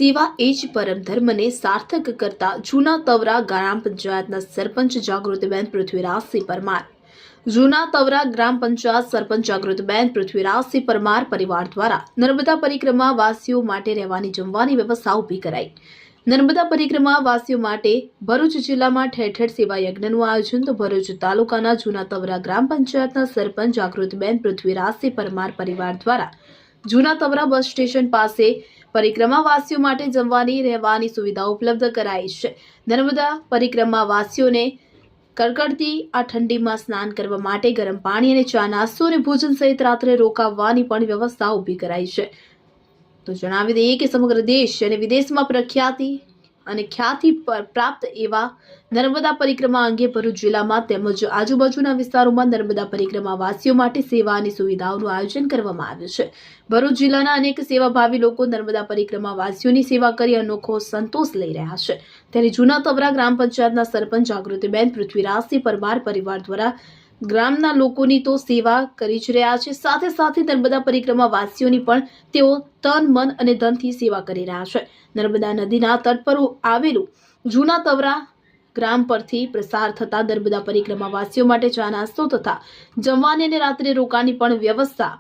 સેવા એ જ પરમ ધર્મને સાર્થક કરતા જૂના તવરા ગ્રામ પંચાયતના સરપંચ જાગૃતિબેન પૃથ્વીરાજસિંહ પરમાર. જૂના તવરા ગ્રામ પંચાયત સરપંચ જાગૃતિબેન પૃથ્વીરાજસિંહ પરમાર પરિવાર દ્વારા નર્મદા પરિક્રમા વાસીઓ માટે રહેવાની જમવાની વ્યવસ્થા ઊભી કરાઈ. નર્મદા પરિક્રમા વાસીઓ માટે ભરૂચ જિલ્લામાં ઠેર ઠેર સેવા યજ્ઞનું આયોજન. તો ભરૂચ તાલુકાના જૂના તવરા ગ્રામ પંચાયતના સરપંચ જાગૃતિબેન પૃથ્વીરાજસિંહ પરમાર પરિવાર દ્વારા જૂના તવરા બસ સ્ટેશન પાસે પરિક્રમા વાસીઓ માટે જમવાની રહેવાની સુવિધા ઉપલબ્ધ કરાઈ છે. નર્મદા પરિક્રમા વાસીઓને કડકડતી આ ઠંડીમાં સ્નાન કરવા માટે ગરમ પાણી અને ચા નાસ્તો અને ભોજન સહિત રાત્રે રોકાવાની પણ વ્યવસ્થા ઊભી કરાઈ છે. તો જણાવી દઈએ કે સમગ્ર દેશ અને વિદેશમાં પ્રખ્યાતિ અને ખ્યાતિ પ્રાપ્ત એવા નર્મદા પરિક્રમા અંગે ભરૂચ જિલ્લામાં તેમજ આજુબાજુના વિસ્તારોમાં નર્મદા પરિક્રમા વાસીઓ માટે સેવા અને સુવિધાઓનું આયોજન કરવામાં આવ્યું છે. ભરૂચ જિલ્લાના અનેક સેવાભાવી લોકો નર્મદા પરિક્રમા વાસીઓની સેવા કરી અનોખો સંતોષ લઈ રહ્યા છે. ત્યારે જૂના તવરા ગ્રામ પંચાયતના સરપંચ જાગૃતિબેન પૃથ્વીરાજસિંહ પરમાર પરિવાર દ્વારા ગ્રામના લોકોની તો સેવા કરી જ રહ્યા છે, સાથે સાથે નર્મદા પરિક્રમા વાસીઓની પણ તેઓ તન મન અને ધનથી સેવા કરી રહ્યા છે. નર્મદા નદીના તટ પર આવેલું જૂના તવરા ગ્રામ પરથી પ્રસાર થતા નર્મદા પરિક્રમા વાસીઓ માટે ચા નાસ્તો તથા જમવાની અને રાત્રે રોકાણની પણ વ્યવસ્થા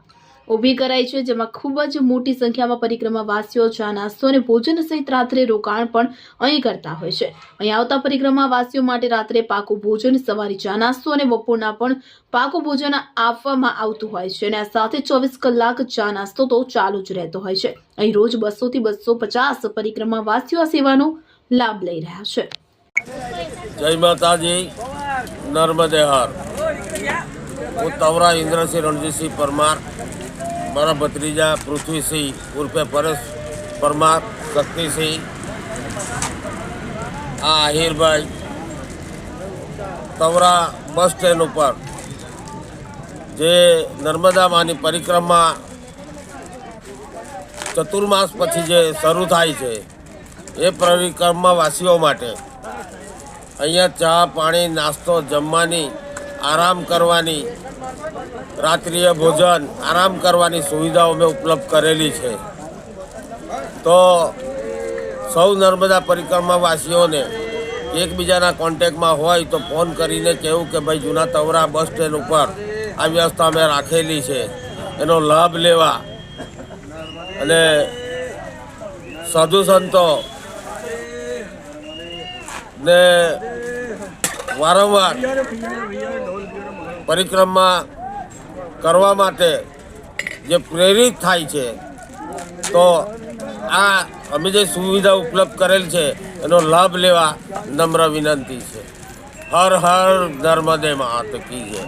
ઊભી કરાઈ છે, જેમાં ખૂબ જ મોટી સંખ્યામાં પરિક્રમા વાસીઓ ચા નાસ્તો અને ભોજન સહિત રાત્રે રોકાણ પણ અહીં કરતા હોય છે. અહીં આવતા પરિક્રમા વાસીઓ માટે રાત્રે પાકું ભોજન, સવારે ચા નાસ્તો અને બપોરના પણ પાકું ભોજન આપવામાં આવતું હોય છે અને આ સાથે 24 કલાક ચા નાસ્તો તો ચાલુ જ રહેતો હોય છે. અહીં રોજ 200 થી 250 પરિક્રમા વાસીઓ આ સેવાનો લાભ લઈ રહ્યા છે. જય માતાજી, નર્મદે હર. હું તવરા ઇન્દ્રસિંહ રણજીતસિંહ પરમાર, મારા ભત્રીજા પૃથ્વીસિંહ ઉર્ફે પરેશ પરમાર, શક્તિસિંહ, આ આહિરભાઈ તવરા બસ સ્ટેન્ડ ઉપર જે નર્મદા માની પરિક્રમા ચતુર્માસ પછી જે શરૂ થાય છે એ પરિક્રમા વાસીઓ માટે અહીંયા ચા પાણી નાસ્તો જમવાની, આરામ કરવાની, રાત્રિય ભોજન આરામ કરવાની સુવિધાઓ મેં ઉપલબ્ધ કરેલી છે. તો સૌ નર્મદા પરિક્રમા વાસીઓને એકબીજાના કોન્ટેક્ટમાં હોય તો ફોન કરીને કહેવું કે ભાઈ જૂના તવરા બસ સ્ટેન્ડ ઉપર આ વ્યવસ્થા અમે રાખેલી છે, એનો લાભ લેવા. અને સાધુ સંતો ને વારંવાર પરિક્રમા કરવા માટે જે પ્રેરિત થાય છે, તો આ અમે જે સુવિધા ઉપલબ્ધ કરેલ છે એનો લાભ લેવા નમ્ર વિનંતી છે. હર હર નર્મદે માત કી જય.